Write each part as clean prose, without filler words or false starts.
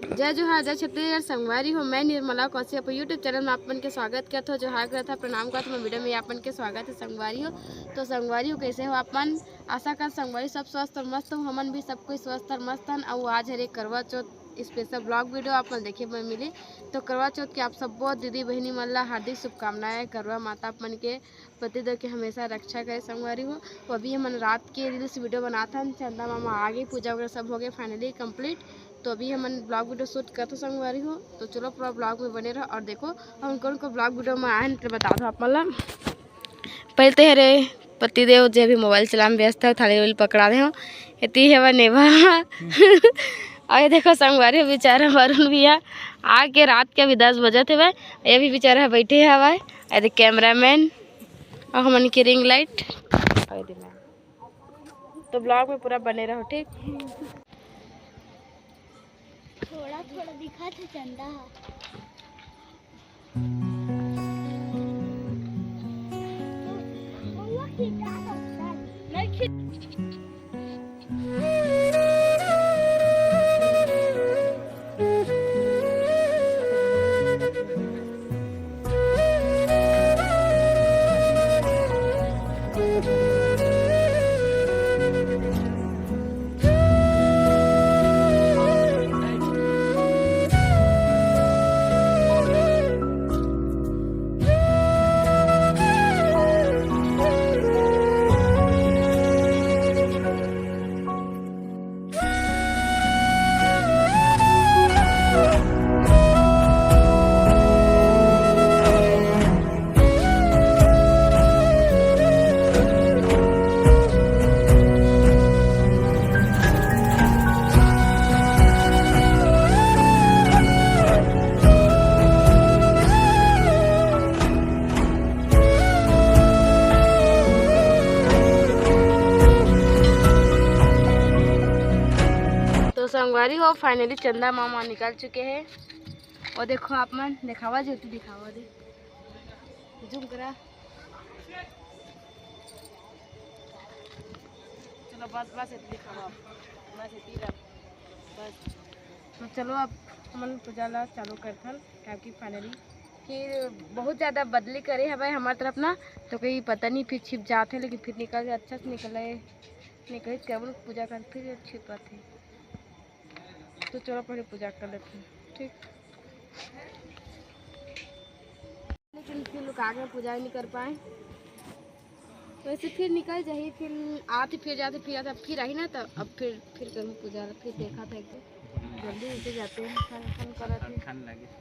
जय जोहार जय छत्तीसगढ़ संगवारी हो। मैं निर्मला कौशिक यूट्यूब चैनल में आपन के स्वागत करता हूँ। जोहार करता प्रणाम करता मैं वीडियो में आपन के स्वागत है संगवारी हो। तो संगवारी हो कैसे हो आपन? आशा कर संगवारी सब स्वस्थ और मस्त हो। हमन भी सब कोई स्वस्थ और मस्त हन। और आज हरे करवा चौथ स्पेशल ब्लॉग वीडियो आपन देखे में मिली। तो करवा चौथ के आप सब बहुत दीदी बहनी मन ला हार्दिक शुभकामनाएं। करवा माता अपन के पतिदेव के हमेशा रक्षा करे संगवारी हो। तो अभी हम रात के रील्स वीडियो बनाते हैं। चंदा मामा आ गए, पूजा वगैरह सब हो गए फाइनली कंप्लीट। तो अभी हम ब्लॉग वीडियो शूट करते संगवारी हो। तो चलो पूरा ब्लॉग में बने रहो और देखो हम कौन को ब्लॉग वीडियो में आए तो बता दो आप मतलब। पहले तो हरे पतिदेव जो भी मोबाइल चला में व्यस्त है, थाली वाली पकड़ा दे हो इतनी है नेवा और ये देखो संगवारी बेचारा वरुण भैया आके रात के अभी 10 बजे थे भाई, ये भी बेचारा बैठे है भाई। अरे कैमरा मैन और हमन की रिंग लाइट। तो ब्लॉग में पूरा बने रहो ठीक। थोड़ा थोड़ा दिखा था चंदा। संगवारी हो फाइनली चंदा मामा निकल चुके हैं। और देखो आप मन दिखावा जो तू दिखावा दे जूम करा। चलो बस दिखावा बस बस। तो चलो अब हम पूजा ला चालू करथन क्योंकि फाइनली फिर बहुत ज़्यादा बदली करे है भाई हमारे तरफ ना। तो कहीं पता नहीं फिर छिप जाते लेकिन फिर निकल अच्छा से निकल केवल पूजा कर फिर छिपाते। तो चलो पहले पूजा कर लेते हैं ठीक। लेकिन फिर लोग आगे पूजा नहीं कर पाए तो ऐसे फिर निकल जाइए फिर आते फिर जाते फिर आई ना। तो अब फिर करूँ पूजा फिर देखा था एकदम जल्दी उठे जाते हैं खान कराते।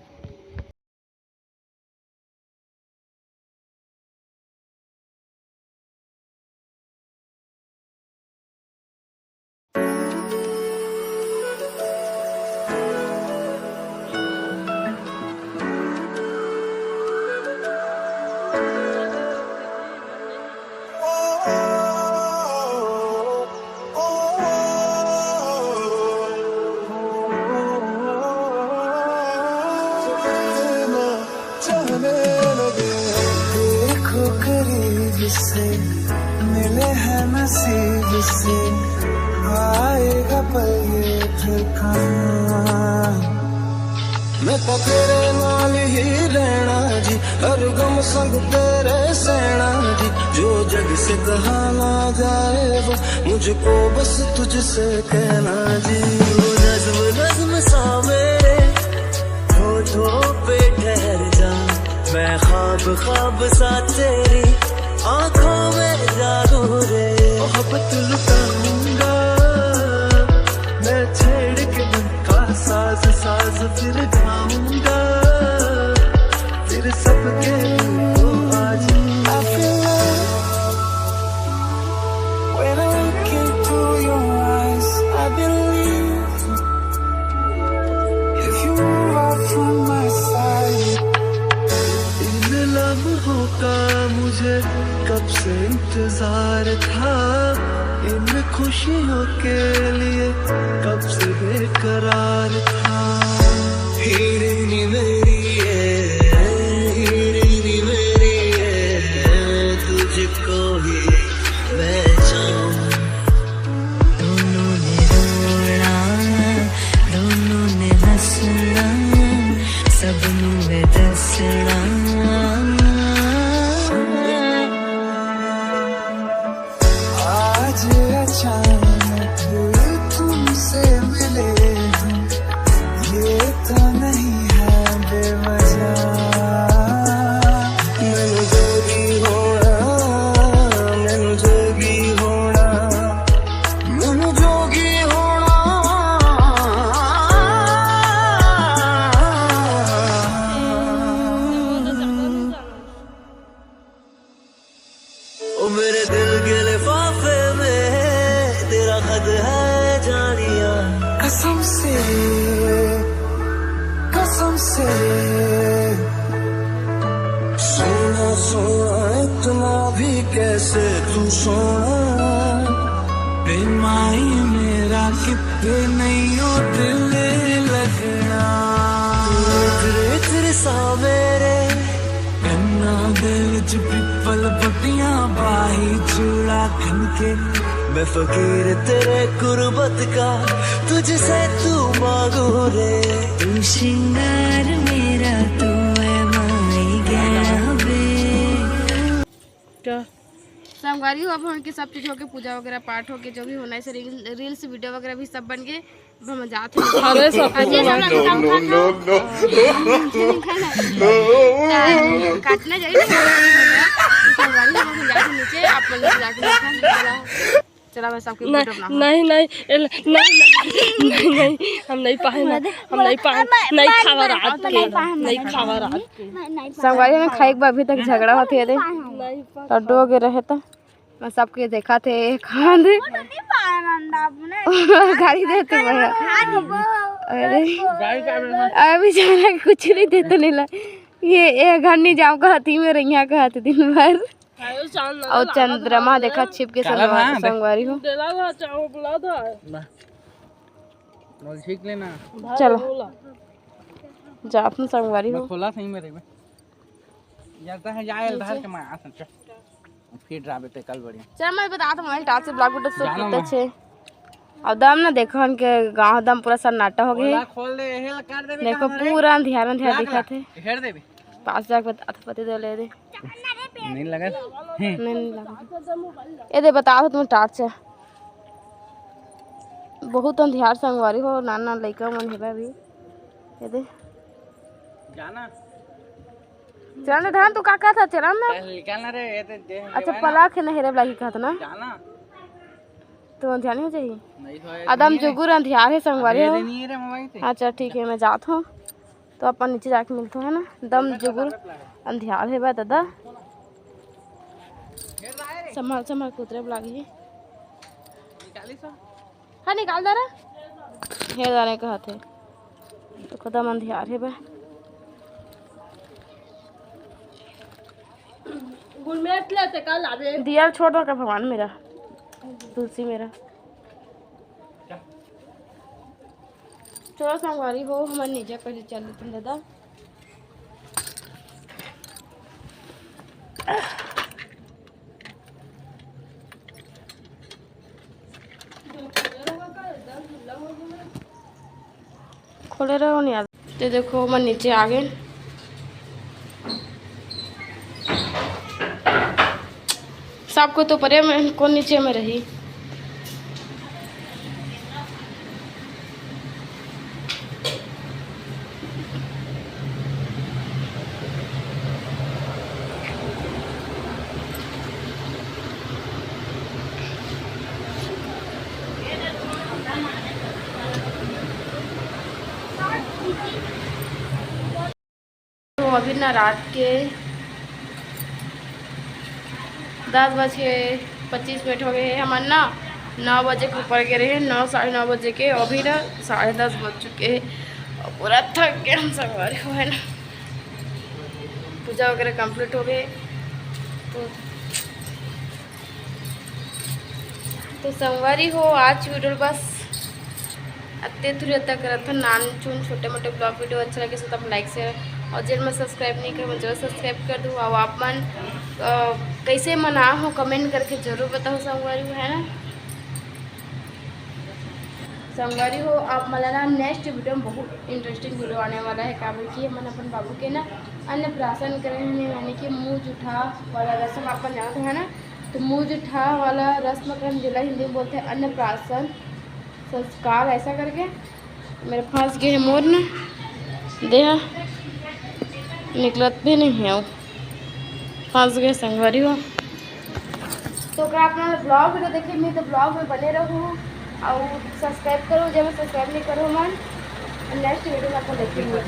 से मिले हैं नसीब से आएगा पल ये ठिकाना। मैं तो तेरे नाल ही रहना जी, हर गम संग तेरे सहना जी। जो जग से कहा ना जाए वो मुझको बस तुझसे कहना जी। वो नज़्म नज़्म सा मेरे होठों पे ठहर जा, मैं ख्वाब ख्वाब सा तेरी आँखों में जागो रे। मोहब्बत लुटाऊंगा मैं छेड़ के मन का साज साज फिर गाऊंगा फिर सबके को आज। I feel love when I look into your eyes. I believe if you move out from my side. इन लम्हों का मुझे कब से इंतजार था, इन खुशियों के लिए कब से बेकरार था। हीरे मेरी जैसे तू सोना माई मेरा कितने नहीं हो दिल लगना तेरे तेरे सावेरे कन्ना दिल च पिपल पट्टियां बाही चूड़ा खनके मैं फकीर तेरे गुर्बत का तुझसे तू मांगू रे तू श्रृंगार मेरा तू है माई गया बे। संगवारी हो अब उनकी सब चीज़ हो के पूजा वगैरह पाठ हो के जो भी होना है रील्स वीडियो वगैरह भी सब बन गए। अब हम जाते काटना चाहिए संगवारी हम जाते नीचे आप जाके चला मैं सबके नहीं नहीं नहीं हम नहीं पाए नहीं खावा रात के नहीं खावा रात के संगवारी में खाए के अभी तक झगड़ा होती है लड्डू वगैरह है तो मैं सबके देखा थे खान गाड़ी देते अभी जाना कुछ नहीं देते नहीं ये घर नहीं जाऊँ कहती में रैया कहती दिन भर और चंद्रमा देखा छिप के संगवारी हो चलो जा अपना संगवारी हो फिर ड्रामे पे कल बढ़िया चल मैं बता तो मोबाइल टाच से ब्लॉग वीडियो शूट करते छे अब दम ना देखो उनके गांव दम पूरा सन्नाटा हो गया खोल दे हेल कर दे देखो पूरा अंधेरा दिखा थे हेर दे भी पास जाके पति दे ले दे नहीं लगा नहीं लगा ये दे बता तुम टार्च है बहुत अंधेर संगवारी हो नाना लइका मन हेबा भी ये दे जाना चल धान तू का था चल ना निकालना रे ये दे अच्छा पला के नहीं रे लागी कहत ना जाना तो अंधेर नहीं हो जाएगी नहीं तो आदम जुगुर अंधेर है संगवारी हो नहीं रे मोबाइल से अच्छा ठीक है मैं जात हूँ तो अपन नीचे जाके मिलते हैं ना दम जुगुर अंधेर है बा दादा संभाल संभाल कुतरे लागी हाँ निकाल दे रहा हे जाने का हाथ है तो कदम अंधेर है बा दिया छोड़ दो का भगवान मेरा तुलसी मेरा चलो संगवारी हो हमारे नीचे कर चल तुम दादा खोले रहो नहीं आते देखो मैं नीचे आ गए सबको तो परे में कौन नीचे में रही तो अभी ना रात के 10:25 हो गए हैं हमारे ना 9 बजे के ऊपर गए रहे 9 साढ़े 9 बजे के अभी ना 10:30 बज चुके हैं और पूरा थक गए हम संगवारी हो है ना पूजा वगैरह कंप्लीट हो गए तो संगवारी हो आज वीडियो बस अत्ते तुरी तक रहा था नान चुन छोटे मोटे ब्लॉग वीडियो अच्छा लगे तो लाइक शेयर और जिन में सब्सक्राइब नहीं कर जरूर सब्सक्राइब कर दूँ और आप मन कैसे मना हो कमेंट करके ज़रूर बताओ संगवारी हो है ना संगवारी हो आप मला ना नेक्स्ट वीडियो में बहुत इंटरेस्टिंग वीडियो आने वाला है क्या बोलिए मन अपन बाबू के ना अन्नप्राशन करेंगे यानी कि मुँह जुठा वाला रस्म अपन जानते हैं ना तो मुँह जुठा वाला रस्म कर जिला हिंदी में बोलते हैं अन्नप्राशन संस्कार ऐसा करके मेरे पास गए मोर ना देहा निकलत भी नहीं है वो फंस गए संगवारी हो तो अगर आप ब्लॉग वीडियो देखिए मैं तो ब्लॉग में बने रहूँ और सब्सक्राइब करो जब सब्सक्राइब नहीं करो मन नेक्स्ट वीडियो में आपको देखेंगे।